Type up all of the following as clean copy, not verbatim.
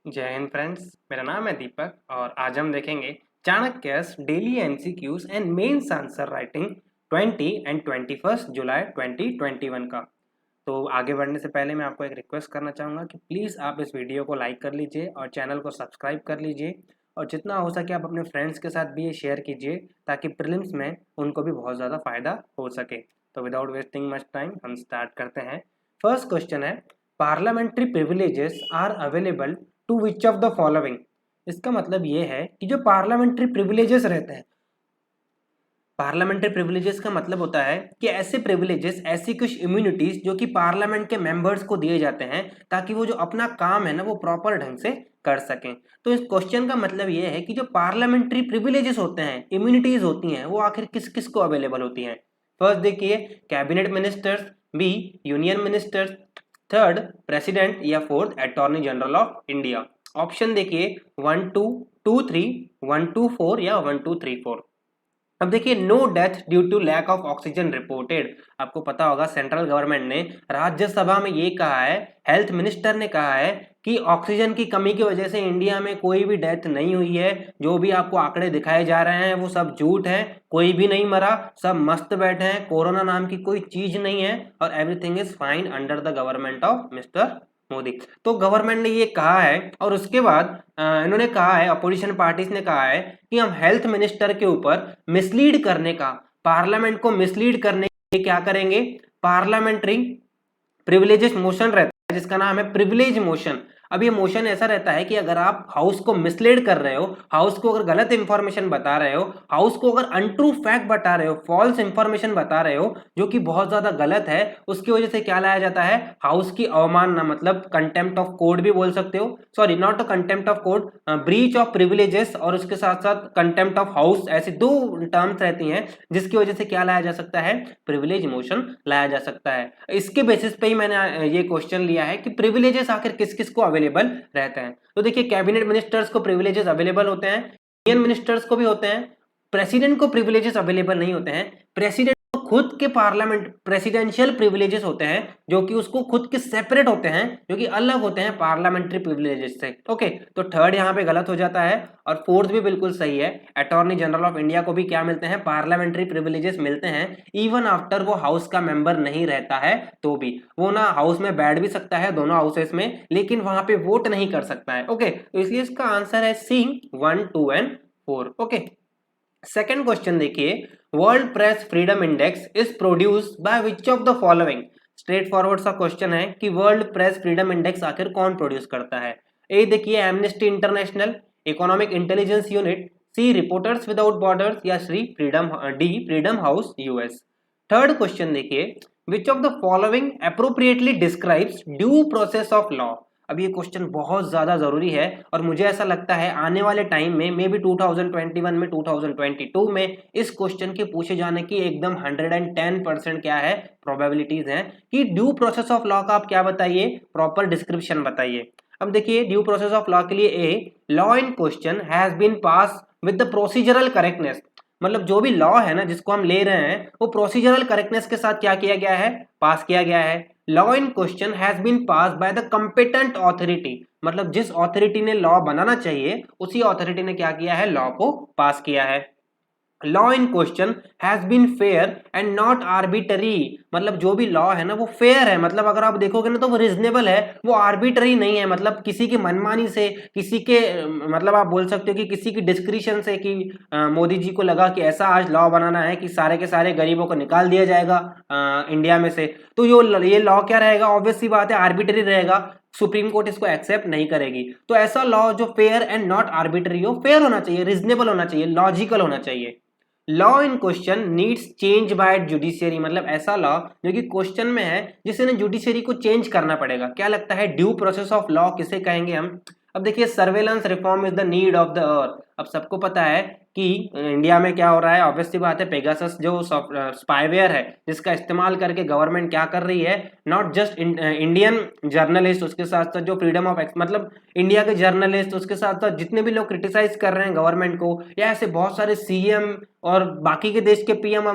जय हिंद फ्रेंड्स, मेरा नाम है दीपक और आज हम देखेंगे Chanakya's daily MCQs and mains answer writing 20 and 21 July 2021 का। तो आगे बढ़ने से पहले मैं आपको एक रिक्वेस्ट करना चाहूँगा कि प्लीज़ आप इस वीडियो को लाइक कर लीजिए और चैनल को सब्सक्राइब कर लीजिए और जितना हो सके आप अपने फ्रेंड्स के साथ भी ये शेयर कीजिए ताकि प्रीलिम्स में उनको भी बहुत ज़्यादा फायदा हो सके। तो विदाउट वेस्टिंग मच टाइम हम स्टार्ट करते हैं। फर्स्ट क्वेश्चन है, parliamentary privileges are available to which of the following. इसका मतलब ये है कि जो पार्लियामेंट्री प्रिविलेजेस रहते हैं, पार्लियामेंट्री प्रिविलेजेस का मतलब होता है कि ऐसे प्रिविलेजेस, ऐसी कुछ इम्यूनिटीज जो कि पार्लियामेंट के मेंबर्स को दिए जाते हैं ताकि वो जो अपना काम है ना वो प्रॉपर ढंग से कर सकें। तो इस क्वेश्चन का मतलब ये है कि जो पार्लियामेंट्री प्रिविलेजेस होते हैं, इम्यूनिटीज होती हैं, वो आखिर किस किस को अवेलेबल होती हैं। फर्स्ट देखिए, cabinet ministers, B union ministers, third president या fourth attorney general of India. Option देखिए 1 2 2 3, 1 2 4 या 1 2 3 4। अब देखिए, no death due to lack of oxygen reported. आपको पता होगा सेंट्रल गवर्नमेंट ने राज्यसभा में ये कहा है, हेल्थ मिनिस्टर ने कहा है कि ऑक्सीजन की कमी की वजह से इंडिया में कोई भी डेथ नहीं हुई है। जो भी आपको आंकड़े दिखाए जा रहे हैं वो सब झूठ है, कोई भी नहीं मरा, सब मस्त बैठे हैं, कोरोना नाम की कोई चीज नहीं है और everything is fine under the government of mister Modi. तो गवर्नमेंट ने ये कहा है और उसके बाद इन्होंने कहा है, अपोजिशन पार्टीज ने कहा है कि हम हेल्थ मिनिस्टर के ऊपर मिसलीड करने का, पार्लियामेंट को मिसलीड करने के क्या करेंगे, पार्लियामेंट्री प्रिविलेजेस मोशन रहता है जिसका नाम है प्रिविलेज मोशन। अब ये मोशन ऐसा रहता है कि अगर आप हाउस को मिसलीड कर रहे हो, हाउस को अगर गलत इंफॉर्मेशन बता रहे हो, हाउस को अगर अनट्रू फैक्ट बता रहे हो, फॉल्स इंफॉर्मेशन बता रहे हो जो कि बहुत ज्यादा गलत है, उसकी वजह से क्या लाया जाता है, हाउस की अवमानना, मतलब कंटेम्प्ट ऑफ कोर्ट भी बोल सकते हो, sorry not contempt of court, breach of privileges और उसके साथ साथ कंटेम्प्ट ऑफ हाउस, ऐसी दो टर्म्स रहती हैं जिसकी वजह से क्या लाया जा सकता है, प्रिविलेज मोशन लाया जा सकता है। इसके बेसिस पे ही मैंने ये क्वेश्चन लिया है कि प्रिविलेजेस आखिर किस किस को अवेलेबल रहते हैं। तो देखिए, कैबिनेट मिनिस्टर्स को प्रिविलेजेस अवेलेबल होते हैं, यूनियन मिनिस्टर्स को भी होते हैं, प्रेसिडेंट को प्रिविलेजेस अवेलेबल नहीं होते हैं। प्रेसिडेंट को खुद के पार्लियामेंट प्रेसिडेंशियल प्रिविलेजेस होते हैं जो कि उसको खुद के सेपरेट होते हैं, जो कि अलग होते हैं पार्लियामेंट्री प्रिविलेजेस से। ओके, तो थर्ड यहाँ पे गलत हो जाता है और फोर्थ भी बिल्कुल सही है। अटॉर्नी जनरल ऑफ इंडिया को भी क्या मिलते हैं, पार्लियामेंट्री प्रिविलेजेस मिलते हैं, इवन आफ्टर वो हाउस का मेंबर नहीं रहता है तो भी। वो ना हाउस में बैठ भी सकता है दोनों हाउसेस में, लेकिन वहां पे वोट नहीं कर सकता है। ओके, तो इसलिए इसका आंसर है सी 1 2 एंड 4। ओके, सेकेंड क्वेश्चन देखिए, world press freedom index is produced by which of the following. Straight forward सा क्वेश्चन है कि वर्ल्ड प्रेस फ्रीडम इंडेक्स आखिर कौन प्रोड्यूस करता है। ए देखिए, Amnesty International, economic intelligence unit, C reporters without borders या D freedom house US. Third question देखिए, which of the following appropriately describes due process of law. अब ये question बहुत ज्यादा जरूरी है और मुझे ऐसा लगता है आने वाले टाइम में, मे बी 2021 में, 2022 में इस क्वेश्चन के पूछे जाने की एकदम 110% क्या है, प्रोबेबिलिटीज हैं कि ड्यू प्रोसेस ऑफ लॉ का आप क्या बताइए, प्रॉपर डिस्क्रिप्शन बताइए। अब देखिए, ड्यू प्रोसेस ऑफ लॉ के लिए A, law in question has been pass with the procedural correctness. मतलब जो भी लॉ है ना जिसको हम ले रहे हैं वो प्रोसीजरल करेक्टनेस के साथ क्या किया गया है, पास किया गया है। Law in question has been pass by the competent authority, मतलब जिस ऑथोरिटी ने लॉ बनाना चाहिए उसी ऑथोरिटी ने क्या किया है, लॉ को पास किया है। Law in question has been fair and not arbitrary, मतलब जो भी लॉ है ना वो फेयर है, मतलब अगर आप देखोगे ना तो वो रिजनेबल है, वो आर्बिटरी नहीं है, मतलब किसी की मनमानी से, किसी के मतलब आप बोल सकते हो कि किसी की डिस्क्रिशन से कि मोदी जी को लगा कि ऐसा आज लॉ बनाना है कि सारे के सारे गरीबों को निकाल दिया जाएगा इंडिया में से, तो ये लॉ क्या रहेगा, ऑब्वियस सी बात है आर्बिटरी रहेगा, सुप्रीम कोर्ट इसको एक्सेप्ट नहीं करेगी। तो ऐसा लॉ जो फेयर एंड नॉट आर्बिटरी हो, फेयर होना चाहिए, रिजनेबल होना चाहिए, लॉजिकल होना चाहिए। Law in question needs change bye judiciary, मतलब ऐसा लॉ जो कि क्वेश्चन में है जिसे ना जुडिशियरी को चेंज करना पड़ेगा। क्या लगता है, ड्यू प्रोसेस ऑफ लॉ किसे कहेंगे हम। अब देखिए, surveillance reform is the need of the earth. अब सबको पता है कि इंडिया में क्या हो रहा है, ऑब्वियस सी बात है, पेगासस जो स्पाईवेयर है जिसका इस्तेमाल करके गवर्नमेंट क्या कर रही है, नॉट जस्ट इंडियन जर्नलिस्ट, उसके साथ साथ जो फ्रीडम ऑफ मतलब इंडिया के जर्नलिस्ट, उसके साथ साथ जितने भी लोग क्रिटिसाइज कर रहे हैं गवर्नमेंट को, या ऐसे बहुत सारे सीएम और बाकी के देश के पीएम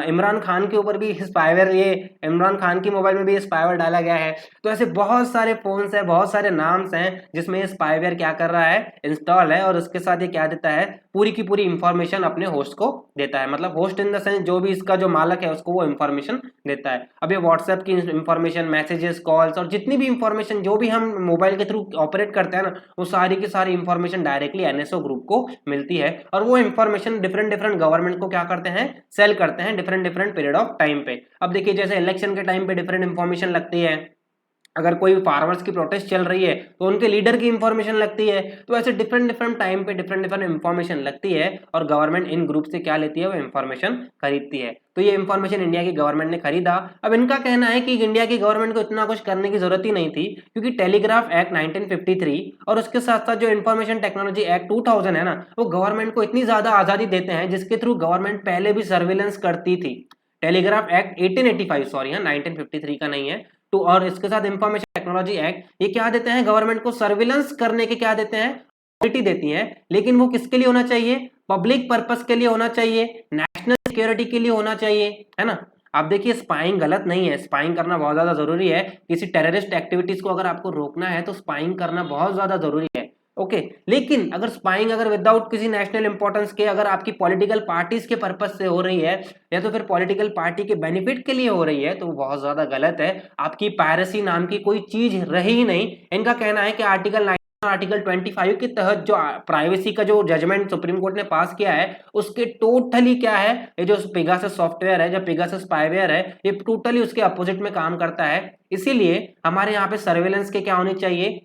इमरान खान के ऊपर भी स्पाईवेयर, ये इमरान खान की मोबाइल में भी स्पाईवेयर डाला गया है। तो ऐसे बहुत सारे फोन्स हैं, बहुत सारे नाम्स हैं जिसमें ये स्पाईवेयर क्या कर रहा है, इंस्टॉल है, और उसके साथ ये क्या देता है, पूरी की पूरी इंफॉर्मेशन अपने होस्ट को देता है। मतलब होस्ट इन द सेंस जो भी इसका जो मालक है उसको वो इंफॉर्मेशन देता है। अब ये व्हाट्सएप की इंफॉर्मेशन, मैसेजेस, कॉल्स और जितनी भी इंफॉर्मेशन जो भी हम मोबाइल के थ्रू ऑपरेट करते हैं ना, वो सारी की सारी इंफॉर्मेशन डायरेक्टली एनएसओ ग्रुप को मिलती है। और वो इंफॉर्मेशन डिफरेंट डिफरेंट गवर्नमेंट को क्या करते हैं, सेल करते हैं different different period of time पे। अब देखिए जैसे इलेक्शन के टाइम पे डिफरेंट इंफॉर्मेशन लगती है, अगर कोई फार्मर्स की प्रोटेस्ट चल रही है तो उनके लीडर की इंफॉर्मेशन लगती है। तो ऐसे डिफरेंट डिफरेंट टाइम पे डिफरेंट डिफरेंट इंफॉर्मेशन लगती है और गवर्नमेंट इन ग्रुप से क्या लेती है, वो इंफॉर्मेशन खरीदती है। तो ये इंफॉर्मेशन इंडिया की गवर्नमेंट ने खरीदा। अब इनका कहना है कि इंडिया की गवर्नमेंट को इतना कुछ करने की जरूरत ही नहीं थी, क्योंकि टेलीग्राफ एक्ट 1953 और उसके साथ साथ जो इंफॉर्मेशन टेक्नोलॉजी एक्ट 2000 है ना, वो गवर्नमेंट को इतनी ज्यादा आजादी देते हैं जिसके थ्रू गवर्नमेंट पहले भी सर्विलेंस करती थी। टेलीग्राफ एक्ट 1885, सॉरी हाँ 1953 का नहीं है, टू, और इसके साथ इंफॉर्मेशन टेक्नोलॉजी एक्ट, ये क्या देते हैं, गवर्नमेंट को सर्विलेंस करने के क्या देते हैं, अथॉरिटी देती हैं। लेकिन वो किसके लिए होना चाहिए, पब्लिक पर्पस के लिए होना चाहिए, नेशनल सिक्योरिटी के लिए होना चाहिए, है ना। आप देखिए स्पाइंग गलत नहीं है, स्पाइंग करना बहुत ज्यादा जरूरी है। किसी टेररिस्ट एक्टिविटीज को अगर आपको रोकना है तो स्पाइंग करना बहुत ज्यादा जरूरी है, ओके। लेकिन अगर स्पाइंग अगर विदाउट किसी नेशनल इंपॉर्टेंस के, अगर आपकी पॉलिटिकल पार्टीज के पर्पज से हो रही है या तो फिर पॉलिटिकल पार्टी के बेनिफिट के लिए हो रही है, तो वो बहुत ज्यादा गलत है। आपकी पायरेसी नाम की कोई चीज रही ही नहीं। इनका कहना है कि आर्टिकल 25 के तहत जो प्राइवेसी का जो जजमेंट सुप्रीम कोर्ट ने पास किया है, उसके टोटली क्या है, ये जो पेगासस सॉफ्टवेयर है, जो पेगासस स्पाईवेयर है, ये टोटली उसके अपोजिट में काम करता है। इसीलिए हमारे यहाँ पे सर्वेलेंस के क्या होनी चाहिए,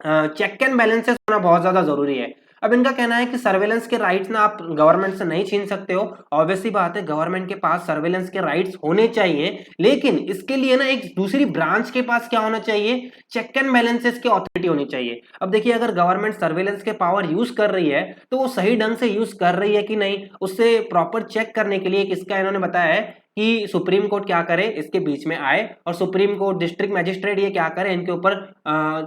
चेक एंड बैलेंसेस होना बहुत ज्यादा जरूरी है। अब इनका कहना है कि सर्वेलेंस के राइट्स ना आप गवर्नमेंट से नहीं छीन सकते हो। ऑब्वियसली बात है, गवर्नमेंट के पास सर्वेलेंस के राइट्स होने चाहिए, लेकिन इसके लिए ना एक दूसरी ब्रांच के पास क्या होना चाहिए, चेक एंड बैलेंसेस की अथॉरिटी होनी चाहिए। अब देखिए अगर गवर्नमेंट सर्वेलेंस के पावर यूज कर रही है तो वो सही ढंग से यूज कर रही है कि नहीं, उससे प्रॉपर चेक करने के लिए किसका इन्होंने बताया है कि सुप्रीम कोर्ट क्या करे, इसके बीच में आए और सुप्रीम कोर्ट, डिस्ट्रिक्ट मैजिस्ट्रेट ये क्या करे, इनके ऊपर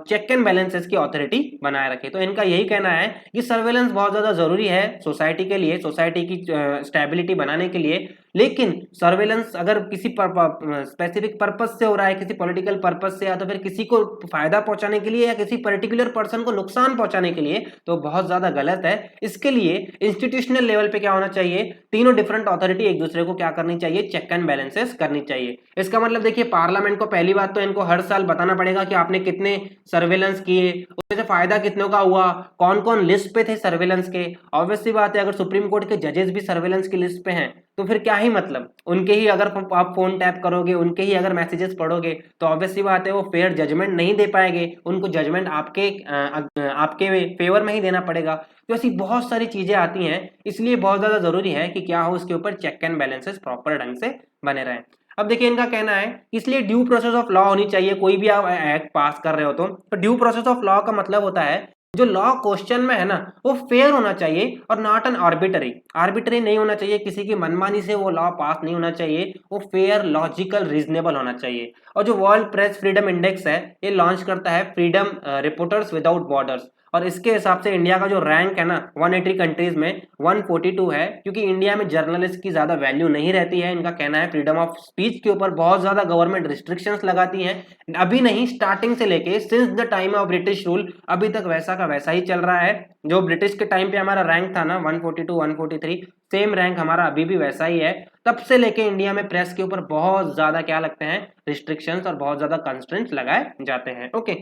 चेक एंड बैलेंसेस की अथॉरिटी बनाए रखे। तो इनका यही कहना है कि सर्वेलेंस बहुत ज्यादा जरूरी है सोसाइटी के लिए, सोसाइटी की स्टेबिलिटी बनाने के लिए। लेकिन सर्वेलेंस अगर किसी स्पेसिफिक पर्पज से हो रहा है, किसी पॉलिटिकल पर्पज से, या तो फिर किसी को फायदा पहुंचाने के लिए या किसी पर्टिकुलर पर्सन को नुकसान पहुंचाने के लिए, तो बहुत ज्यादा गलत है। इसके लिए इंस्टीट्यूशनल लेवल पे क्या होना चाहिए, तीनों डिफरेंट अथॉरिटी एक दूसरे को क्या करनी चाहिए, चेक एंड बैलेंसेस करनी चाहिए। इसका मतलब देखिए पार्लियामेंट को पहली बात तो इनको हर साल बताना पड़ेगा कि आपने कितने सर्वेलेंस किए, उससे फायदा कितनों का हुआ, कौन कौन लिस्ट पे थे सर्वेलेंस के। ऑब्वियसली बात है, अगर सुप्रीम कोर्ट के जजेस भी सर्वेलेंस की लिस्ट पे हैं तो फिर क्या ही मतलब, उनके ही अगर आप फोन टैप करोगे, उनके ही अगर मैसेजेस पढ़ोगे, तो ऑब्वियसली बात है वो फेयर जजमेंट नहीं दे पाएंगे, उनको जजमेंट आपके फेवर में ही देना पड़ेगा। तो ऐसी बहुत सारी चीजें आती हैं, इसलिए बहुत ज्यादा जरूरी है कि क्या हो, इसके ऊपर चेक एंड बैलेंसेस प्रॉपर ढंग से बने रहें। अब देखिए इनका कहना है इसलिए ड्यू प्रोसेस ऑफ लॉ होनी चाहिए, कोई भी आप एक्ट पास कर रहे हो तो ड्यू प्रोसेस ऑफ लॉ का मतलब होता है जो लॉ क्वेश्चन में है ना, वो फेयर होना चाहिए और नॉट एन आर्बिटरी नहीं होना चाहिए, किसी की मनमानी से वो लॉ पास नहीं होना चाहिए, वो फेयर, लॉजिकल, रीजनेबल होना चाहिए। और जो वर्ल्ड प्रेस फ्रीडम इंडेक्स है, ये लॉन्च करता है फ्रीडम रिपोर्टर्स विदाउट बॉर्डर्स, और इसके हिसाब से इंडिया का जो रैंक है ना 180 कंट्रीज में 142 है, क्योंकि इंडिया में जर्नलिस्ट की ज्यादा वैल्यू नहीं रहती है। इनका कहना है फ्रीडम ऑफ स्पीच के ऊपर बहुत ज्यादा गवर्नमेंट रिस्ट्रिक्शंस लगाती है, अभी नहीं, स्टार्टिंग से लेके since the time of British rule अभी तक वैसा का वैसा ही चल रहा है। जो ब्रिटिश के टाइम पे हमारा रैंक था ना 142 143, सेम रैंक हमारा अभी भी वैसा ही है। तब से लेके इंडिया में प्रेस के ऊपर बहुत ज्यादा क्या लगते हैं, रिस्ट्रिक्शंस और बहुत ज्यादा कंस्ट्रेंट्स लगाए जाते हैं, ओके।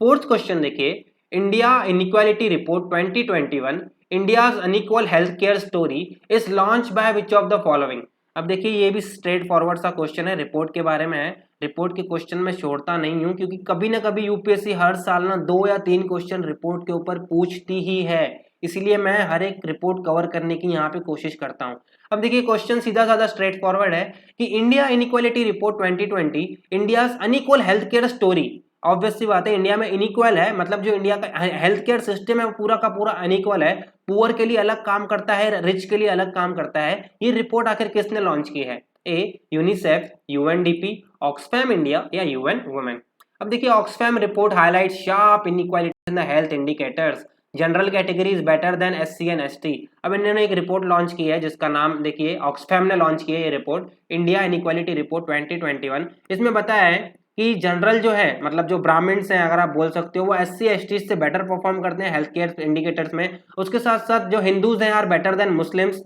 फोर्थ क्वेश्चन देखिए, India inequality report 2021, India's unequal health care story is launch by which of the following. अब देखिए ये भी स्ट्रेट फॉरवर्ड सा क्वेश्चन है, रिपोर्ट के बारे में है। रिपोर्ट के क्वेश्चन में छोड़ता नहीं हूं, क्योंकि कभी ना कभी यूपीएससी हर साल ना 2 या 3 क्वेश्चन रिपोर्ट के ऊपर पूछती ही है, इसलिए मैं हर एक रिपोर्ट कवर करने की यहाँ पे कोशिश करता हूँ। अब देखिए क्वेश्चन सीधा साधा स्ट्रेट फॉरवर्ड है कि India inequality report 2020, India's unequal health care story. Obviously बात है, इंडिया में इनइक्वल है, मतलब जो इंडिया का हेल्थ केयर सिस्टम है वो पूरा का पूरा अनइक्वल है, पुअर के लिए अलग काम करता है, रिच के लिए अलग काम करता है। ये रिपोर्ट आखिर किसने लॉन्च की है, ए यूनिसेफ, यूएनडीपी, ऑक्सफैम इंडिया या यूएन वुमेन। अब देखिए Oxfam report highlight sharp inequality in the health indicators general category is better then SC and ST. अब इन्होंने एक रिपोर्ट लॉन्च की है जिसका नाम देखिए, ऑक्सफैम ने लॉन्च की है ये रिपोर्ट, इंडिया इनइक्वालिटी रिपोर्ट 2021। इसमें बताया है कि जनरल जो है, मतलब जो ब्राह्मण्स हैं अगर आप बोल सकते हो, वो एससी एसटी से बेटर परफॉर्म करते हैं हेल्थ केयर इंडिकेटर्स में। उसके साथ साथ जो हिंदूज हैं आर बेटर देन मुस्लिम्स,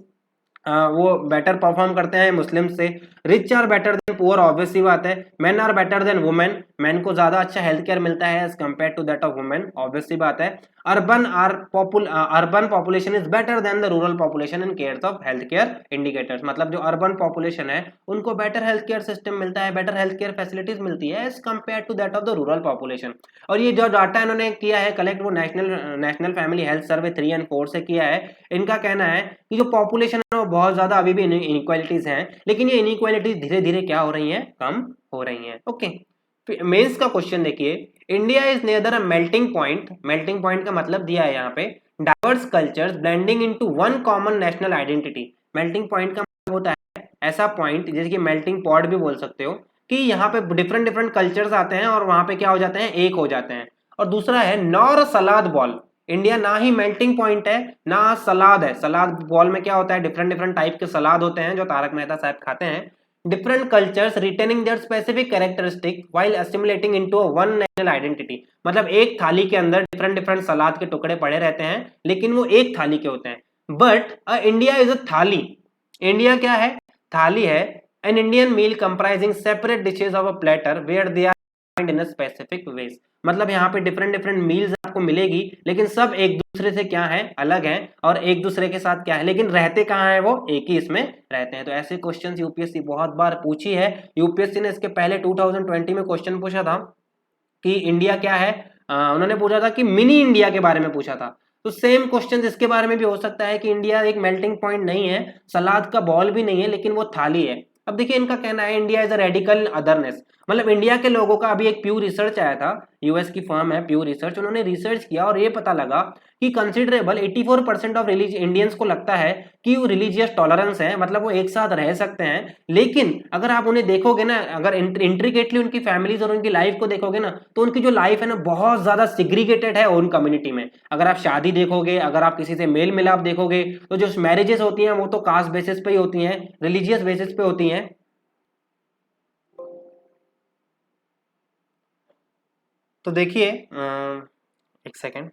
वो बेटर परफॉर्म करते हैं मुस्लिम से। Rich are better than poor, obvious सी बात है। Men are better than women, men को ज्यादा अच्छा हेल्थ केयर मिलता है as compare to that of women, obvious सी बात है। Urban population is better than the rural population in care of health care indicators, मतलब जो अर्बन पॉपुलेशन है उनको बेटर हेल्थ केयर सिस्टम मिलता है, बेटर हेल्थ केयर फैसिलिटीज मिलती है as compare to that of the rural population. और ये जो डाटा इन्होंने किया है कलेक्ट, वो नेशनल फैमिली हेल्थ सर्वे 3 और 4 से किया है। इनका कहना है कि जो पॉपुलेशन है वो बहुत ज्यादा अभी भी इनइक्वालिटीज हैं, लेकिन ये इनइक्वालिटीज धीरे धीरे क्या हो रही हैं, कम हो रही हैं। ओके, मेंस का क्वेश्चन देखिए, India is nether a melting point, melting point का मतलब दिया है यहाँ पे diverse cultures blending into one common national identity. Melting point का मतलब होता है ऐसा पॉइंट, जैसे कि मेल्टिंग पॉट भी बोल सकते हो, कि यहाँ पे डिफरेंट डिफरेंट कल्चर्स आते हैं और वहां पे क्या हो जाते हैं, एक हो जाते हैं। और दूसरा है नॉर सलाद बॉल, इंडिया ना ही मेल्टिंग पॉइंट है ना सलाद है। सलाद बॉल में क्या होता है, डिफरेंट डिफरेंट टाइप के सलाद होते हैं जो तारक मेहता साहब खाते हैं। Different cultures retaining their specific characteristic while assimilating into one national identity, मतलब एक थाली के अंदर डिफरेंट डिफरेंट सलाद के टुकड़े पड़े रहते हैं लेकिन वो एक थाली के होते हैं। बट इंडिया इज अ थाली, इंडिया क्या है, थाली है। An Indian meal comprising separate dishes of a platter where they are in a specific ways, मतलब यहाँ पे डिफरेंट डिफरेंट मील्स आपको मिलेगी लेकिन सब एक दूसरे से क्या है, अलग है, और एक दूसरे के साथ क्या है, लेकिन रहते कहाँ है, वो एक ही इसमें रहते हैं। तो ऐसे क्वेश्चंस यूपीएससी बहुत बार पूछी है। यूपीएससी ने इसके पहले 2020 में क्वेश्चन पूछा था कि इंडिया क्या है, उन्होंने पूछा था कि मिनी इंडिया के बारे में पूछा था। तो सेम क्वेश्चन इसके बारे में भी हो सकता है कि इंडिया एक मेल्टिंग पॉइंट नहीं है, सलाद का बॉल भी नहीं है, लेकिन वो थाली है। अब देखिए इनका कहना है India is a radical otherness, मतलब इंडिया के लोगों का, अभी एक प्यू रिसर्च आया था, यूएस की फर्म है प्यू रिसर्च, उन्होंने रिसर्च किया और ये पता लगा कि कंसिडरेबल 84% ऑफ इंडियंस को लगता है कि वो रिलीजियस टॉलरेंस है, मतलब वो एक साथ रह सकते हैं। लेकिन अगर आप उन्हें देखोगे ना, अगर इंट्रिकेटली उनकी फैमिलीज और उनकी लाइफ को देखोगे ना, तो उनकी जो लाइफ है ना बहुत ज्यादा सिग्रीगेटेड है उन कम्युनिटी में। अगर आप शादी देखोगे, अगर आप किसी से मेल मिलाप देखोगे, तो जो मैरिजेस होती हैं वो तो कास्ट बेसिस पे ही होती हैं, रिलीजियस बेसिस पे होती हैं। तो देखिए एक सेकेंड,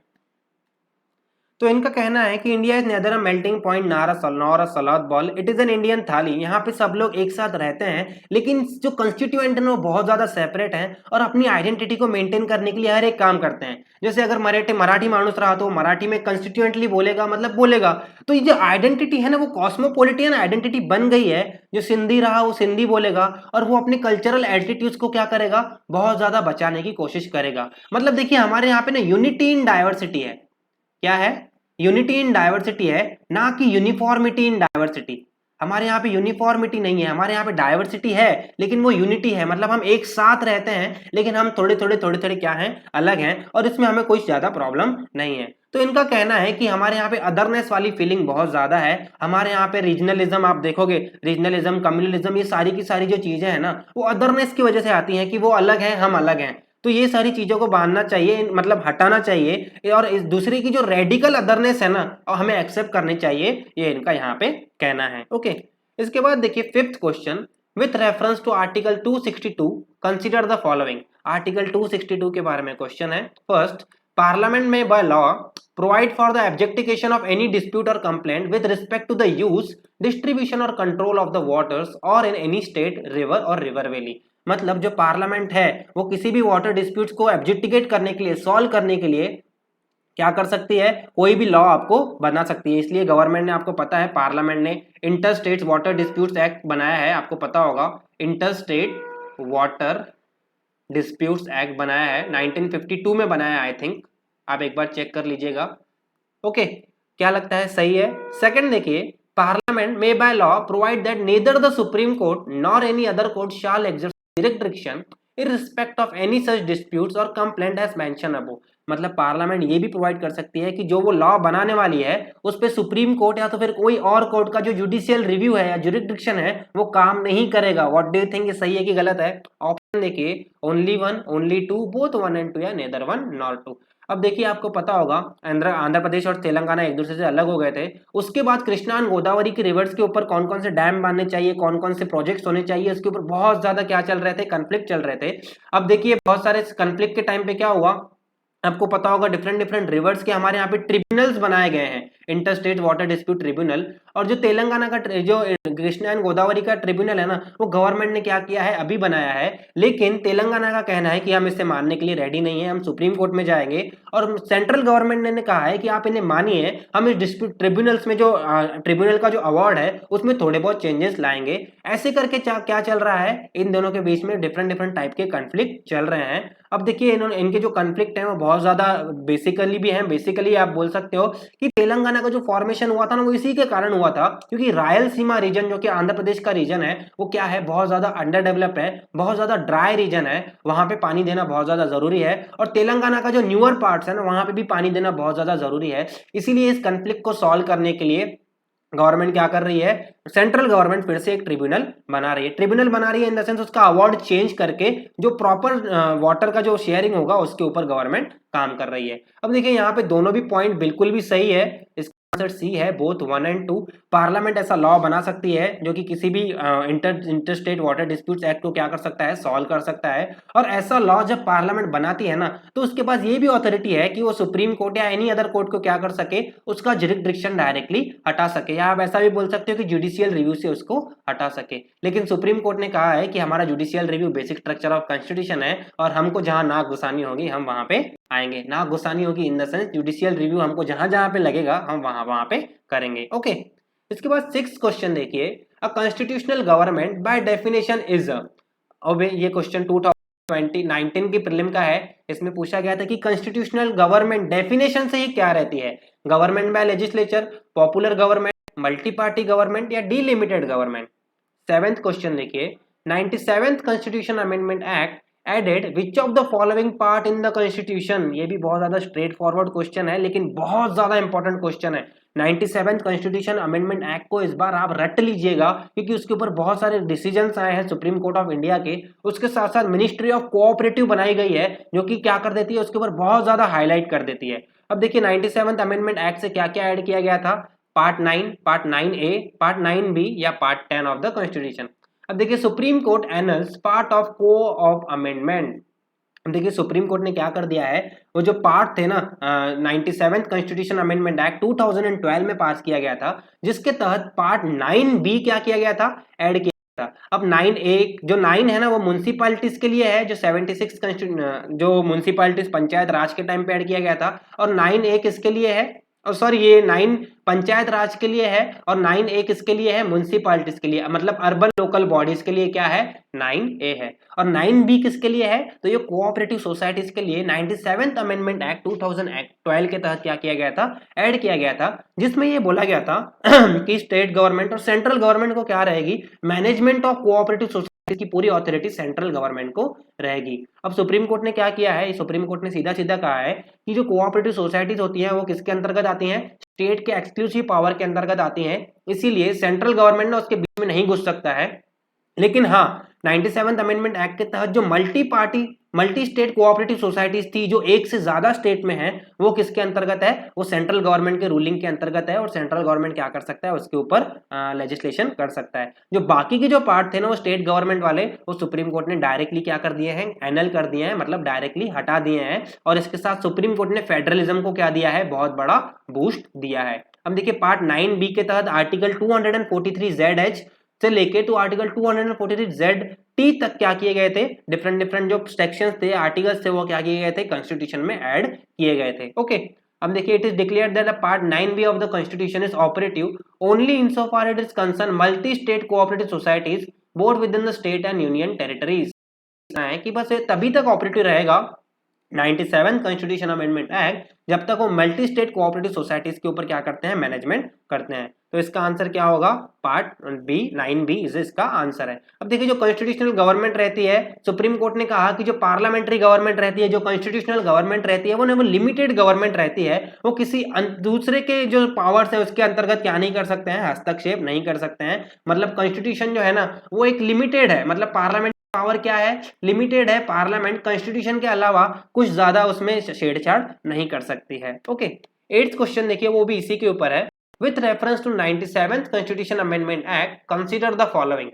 तो इनका कहना है कि India is nether a melting point nor a salad ball, it is an Indian थाली। यहाँ पे सब लोग एक साथ रहते हैं लेकिन जो कंस्टिट्यूएंट है वो बहुत ज्यादा सेपरेट हैं और अपनी आइडेंटिटी को मेंटेन करने के लिए हर एक काम करते हैं। जैसे अगर मराठी मानुस रहा तो मराठी में कंस्टिट्यूएंटली बोलेगा, मतलब बोलेगा। तो ये जो आइडेंटिटी है ना वो कॉस्मोपोलिटियन आइडेंटिटी बन गई है। जो सिंधी रहा वो सिंधी बोलेगा और वो अपने कल्चरल एटीट्यूड्स को क्या करेगा, बहुत ज्यादा बचाने की कोशिश करेगा। मतलब देखिए हमारे यहाँ पे ना यूनिटी इन डाइवर्सिटी है, क्या है, यूनिटी इन डाइवर्सिटी है, ना कि यूनिफॉर्मिटी इन डाइवर्सिटी। हमारे यहाँ पे यूनिफॉर्मिटी नहीं है, हमारे यहाँ पे डाइवर्सिटी है लेकिन वो यूनिटी है, मतलब हम एक साथ रहते हैं लेकिन हम थोड़े थोड़े क्या हैं, अलग हैं, और इसमें हमें कोई ज्यादा प्रॉब्लम नहीं है। तो इनका कहना है कि हमारे यहाँ पे अदरनेस वाली फीलिंग बहुत ज्यादा है। हमारे यहाँ पे रीजनलिज्म आप देखोगे, रीजनलिज्म, कम्युनलिज्म, ये सारी की सारी जो चीजें हैं ना वो अदरनेस की वजह से आती हैं कि वो अलग है, हम अलग हैं। तो ये सारी चीजों को बांधना चाहिए, मतलब हटाना चाहिए, और इस दूसरे की जो रेडिकल अदरनेस है ना और हमें एक्सेप्ट करनी चाहिए, ये इनका यहाँ पे कहना है। ओके, इसके बाद देखिए fifth question, with reference to article 262 consider the following. Article 262 के बारे में क्वेश्चन है। फर्स्ट, पार्लियामेंट में by law provide for the adjudication of any dispute और complaint with respect to the use, distribution और कंट्रोल ऑफ द वाटर्स और in any state, river और river valley. मतलब जो पार्लियामेंट है वो किसी भी वाटर डिस्प्यूट्स को एब्जेक्टिकेट करने के लिए, सॉल्व करने के लिए क्या कर सकती है, कोई भी लॉ आपको बना सकती है। इसलिए गवर्नमेंट ने, आपको पता है पार्लियामेंट ने inter state water disputes act बनाया है, आपको पता होगा, inter state water disputes act बनाया है, 1952 में बनाया है आई थिंक, आप एक बार चेक कर लीजिएगा। ओके, क्या लगता है सही है। सेकंड देखिए, parliament may by law provide that neither the Supreme Court nor any other court shall exercise jurisdiction irrespect of any such disputes or complaint as mentioned above। मतलब पार्लियामेंट ये भी प्रोवाइड कर सकती है कि जो वो लॉ बनाने वाली है उस पे सुप्रीम कोर्ट या तो फिर कोई और कोर्ट का जो जुडिशियल रिव्यू है या जुरिडिक्शन है वो काम नहीं करेगा। व्हाट डू यू थिंक, ये सही है कि गलत है? ऑप्शन देखिए, only one, only two, both one and two, या नेदर वन नॉर टू। अब देखिए आपको पता होगा आंध्र प्रदेश और तेलंगाना एक दूसरे से अलग हो गए थे। उसके बाद कृष्णा और गोदावरी के रिवर्स के ऊपर कौन कौन से डैम बनने चाहिए, कौन कौन से प्रोजेक्ट्स होने चाहिए, इसके ऊपर बहुत ज्यादा क्या चल रहे थे, कन्फ्लिक्ट चल रहे थे। अब देखिए बहुत सारे कन्फ्लिक्ट के टाइम पे क्या हुआ, आपको पता होगा डिफरेंट डिफरेंट रिवर्स के हमारे यहाँ पे ट्रिब्यूनल्स बनाए गए हैं, inter state water dispute tribunal. और जो तेलंगाना का जो कृष्णा एंड गोदावरी का ट्रिब्यूनल है ना, वो गवर्नमेंट ने क्या किया है, अभी बनाया है। लेकिन तेलंगाना का कहना है कि हम इसे मानने के लिए रेडी नहीं है, हम सुप्रीम कोर्ट में जाएंगे। और सेंट्रल गवर्नमेंट ने कहा है कि आप इन्हें मानिए, हम इस डिस्प्यूट ट्रिब्यूनल्स में जो ट्रिब्यूनल का जो अवार्ड है उसमें थोड़े बहुत चेंजेस लाएंगे। ऐसे करके क्या चल रहा है, इन दोनों के बीच में डिफरेंट डिफरेंट टाइप के कन्फ्लिक्ट चल रहे हैं। अब देखिए इनके जो कन्फ्लिक्ट हैं वो बहुत ज्यादा बेसिकली भी हैं। बेसिकली आप बोल सकते हो कि तेलंगाना का जो फॉर्मेशन हुआ था ना, वो इसी के कारण हुआ था क्योंकि रायलसीमा रीजन जो कि आंध्र प्रदेश का रीजन है वो क्या है, बहुत ज्यादा अंडर डेवलप्ड है, बहुत ज्यादा ड्राई रीजन है, वहां पे पानी देना बहुत ज्यादा जरूरी है। और तेलंगाना का जो न्यूअर पार्ट्स है ना, वहां पे भी पानी देना बहुत ज्यादा जरूरी है। इसीलिए इस कन्फ्लिक्ट को सॉल्व करने के लिए गवर्नमेंट क्या कर रही है, सेंट्रल गवर्नमेंट फिर से एक ट्रिब्यूनल बना रही है। ट्रिब्यूनल बना रही है इन द सेंस उसका अवार्ड चेंज करके जो प्रॉपर वाटर का जो शेयरिंग होगा उसके ऊपर गवर्नमेंट काम कर रही है। अब देखिए यहाँ पे दोनों भी पॉइंट बिल्कुल भी सही है, इसका आंसर सी है, both one and two. Parliament ऐसा लॉ बना सकती है जो कि किसी भी inter state water disputes act को क्या कर सकता है, सॉल्व कर सकता है। और ऐसा लॉ जब पार्लियामेंट बनाती है ना, तो उसके पास ये भी अथॉरिटी है कि वो सुप्रीम कोर्ट या एनी अदर कोर्ट को क्या कर सके, उसका जुरिसडिक्शन डायरेक्टली हटा सके, या आप ऐसा भी बोल सकते हो कि जुडिशियल रिव्यू से उसको हटा सके। लेकिन सुप्रीम कोर्ट ने कहा है कि हमारा judicial review basic structure of constitution है और हमको जहां नाक घुसानी होगी हम वहां पे आएंगे। नाक घुसानी होगी in the sense judicial review हमको जहां जहां पे लगेगा हम वहां वहां पे करेंगे। ओके, इसके बाद 6th क्वेश्चन देखिए, a constitutional government by definition is a. अब ये क्वेश्चन 2019 की प्रीलिम का है। इसमें पूछा गया था कि कॉन्स्टिट्यूशनल गवर्नमेंट डेफिनेशन से ही क्या रहती है, government by legislature, popular government, multi party government, या डीलिमिटेड गवर्नमेंट। 7th क्वेश्चन देखिए, 97th constitution amendment act added which of the following part in the constitution. ये भी बहुत ज्यादा स्ट्रेट फॉरवर्ड क्वेश्चन है लेकिन बहुत ज्यादा इंपॉर्टेंट क्वेश्चन है। 97th कॉन्स्टिट्यूशन अमेंडमेंट एक्ट को इस बार आप रट लीजिएगा क्योंकि उसके ऊपर बहुत सारे डिसीजंस आए हैं सुप्रीम कोर्ट ऑफ इंडिया के। उसके साथ साथ मिनिस्ट्री ऑफ कोऑपरेटिव बनाई गई है जो कि क्या कर देती है, उसके ऊपर बहुत ज्यादा हाईलाइट कर देती है। अब देखिए 97th अमेंडमेंट एक्ट से क्या क्या ऐड किया गया था, part 9, part 9A, part 9B या पार्ट 10 ऑफ द कॉन्स्टिट्यूशन। अब देखिए supreme court annuls part of को ऑफ अमेंडमेंट। देखिए सुप्रीम कोर्ट ने क्या कर दिया है, वो जो पार्ट थे ना 97th कॉन्स्टिट्यूशन अमेंडमेंट एक्ट 2012 में पास किया गया था, जिसके तहत पार्ट 9B क्या किया गया था, ऐड किया था। अब 9A जो 9 है ना वो म्यूनसिपैलिटीज के लिए है, जो 76 जो म्यूनसिपैलिटीज पंचायत राज के टाइम पे ऐड किया गया था। और 9A किसके लिए है, और सॉरी ये 9 पंचायत राज के लिए है और 9A किसके लिए है, म्यूनसिपैलिटीज के लिए, मतलब अर्बन लोकल बॉडीज के लिए क्या है, 9A है। और 9B किसके लिए है, तो ये कोऑपरेटिव सोसाइटीज के लिए 97th अमेंडमेंट एक्ट 2012 के तहत क्या किया गया था, ऐड किया गया था, जिसमें ये बोला गया था कि स्टेट गवर्नमेंट और सेंट्रल गवर्नमेंट को क्या रहेगी, मैनेजमेंट ऑफ कोऑपरेटिव सोसाइटी की पूरी अथॉरिटी सेंट्रल गवर्नमेंट को रहेगी। अब सुप्रीम कोर्ट ने क्या किया है, सुप्रीम कोर्ट ने सीधा सीधा कहा है कि जो कोऑपरेटिव सोसाइटीज होती हैं वो किसके अंतर्गत आती हैं, स्टेट के एक्सक्लूसिव पावर के अंतर्गत आती हैं। इसीलिए सेंट्रल गवर्नमेंट ना उसके बीच में नहीं घुस सकता है। लेकिन हाँ 97th अमेंडमेंट एक्ट के तहत जो मल्टी स्टेट कोऑपरेटिव सोसाइटीज थी जो एक से ज्यादा स्टेट में है, वो किसके अंतर्गत है, वो सेंट्रल गवर्नमेंट के रूलिंग के अंतर्गत है। और सेंट्रल गवर्नमेंट क्या कर सकता है, उसके ऊपर लेजिस्लेशन कर सकता है। जो बाकी के जो पार्ट थे ना वो स्टेट गवर्नमेंट वाले, वो सुप्रीम कोर्ट ने डायरेक्टली क्या कर दिए हैं, एनल कर दिए हैं, मतलब डायरेक्टली हटा दिए हैं। और इसके साथ सुप्रीम कोर्ट ने फेडरलिज्म को क्या दिया है, बहुत बड़ा बूस्ट दिया है। अब देखिए पार्ट 9B के तहत आर्टिकल 243ZH से लेके तो आर्टिकल 243ZT तक क्या किए गए थे, डिफरेंट जो सेक्शंस थे, आर्टिकल्स थे, वो क्या किए गए थे, कॉन्स्टिट्यूशन में ऐड किए गए थे। ओके, अब देखिए it is declared that part 9B of the constitution is operative only insofar it is concern multi state cooperative societies both within the state and union territories. है कि बस तभी तक ऑपरेटिव रहेगा 97 कॉन्स्टिट्यूशन अमेंडमेंट एक्ट जब तक वो multi state cooperative societies के ऊपर क्या करते हैं, मैनेजमेंट करते हैं। तो इसका आंसर क्या होगा, पार्ट बी, 9B इज इसका आंसर है। अब देखिए जो कॉन्स्टिट्यूशनल गवर्नमेंट रहती है, सुप्रीम कोर्ट ने कहा कि जो पार्लियामेंट्री गवर्नमेंट रहती है, जो कॉन्स्टिट्यूशनल गवर्नमेंट रहती है, वो लिमिटेड गवर्नमेंट रहती है, वो किसी दूसरे के जो पावर्स है उसके अंतर्गत क्या नहीं कर सकते हैं, हस्तक्षेप नहीं कर सकते हैं। मतलब कॉन्स्टिट्यूशन जो है ना वो एक लिमिटेड है, मतलब पार्लियामेंट पावर क्या है, लिमिटेड है। पार्लियामेंट कॉन्स्टिट्यूशन के अलावा कुछ ज्यादा उसमें छेड़छाड़ नहीं कर सकती है। ओके, 8th क्वेश्चन देखिए, वो भी इसी के ऊपर है। With reference to 97th constitution amendment act consider the following.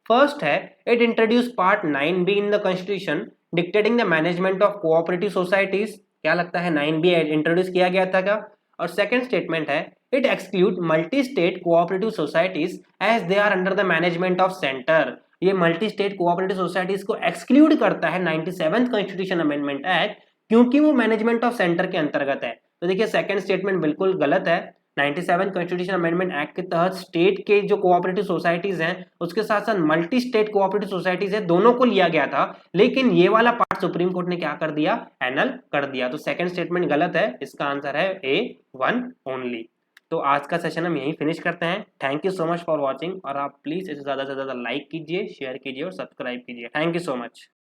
First है, it introduce part 9B in the constitution dictating the management of cooperative societies. क्या लगता है 9B इंट्रोड्यूस किया गया था क्या? और सेकंड स्टेटमेंट है, it exclude multi state cooperative societies as they are under the management of centre. ये मल्टी स्टेट कोऑपरेटिव सोसाइटीज को एक्सक्लूड करता है 97th कॉन्स्टिट्यूशन अमेंडमेंट एक्ट, क्योंकि वो मैनेजमेंट ऑफ सेंटर के अंतर्गत है। तो देखिए सेकंड स्टेटमेंट बिल्कुल गलत है। 97 कॉन्स्टिट्यूशन अमेंडमेंट एक्ट के तहत स्टेट के जो कोऑपरेटिव सोसाइटीज हैं उसके साथ साथ मल्टी स्टेट कोऑपरेटिव सोसाइटीज है, दोनों को लिया गया था, लेकिन ये वाला पार्ट सुप्रीम कोर्ट ने क्या कर दिया, एनल कर दिया। तो सेकंड स्टेटमेंट गलत है, इसका आंसर है A1 ओनली। तो आज का सेशन हम यहीं फिनिश करते हैं। Thank you so much for watching, और आप प्लीज इसे ज्यादा से ज्यादा लाइक कीजिए, शेयर कीजिए और सब्सक्राइब कीजिए। Thank you so much.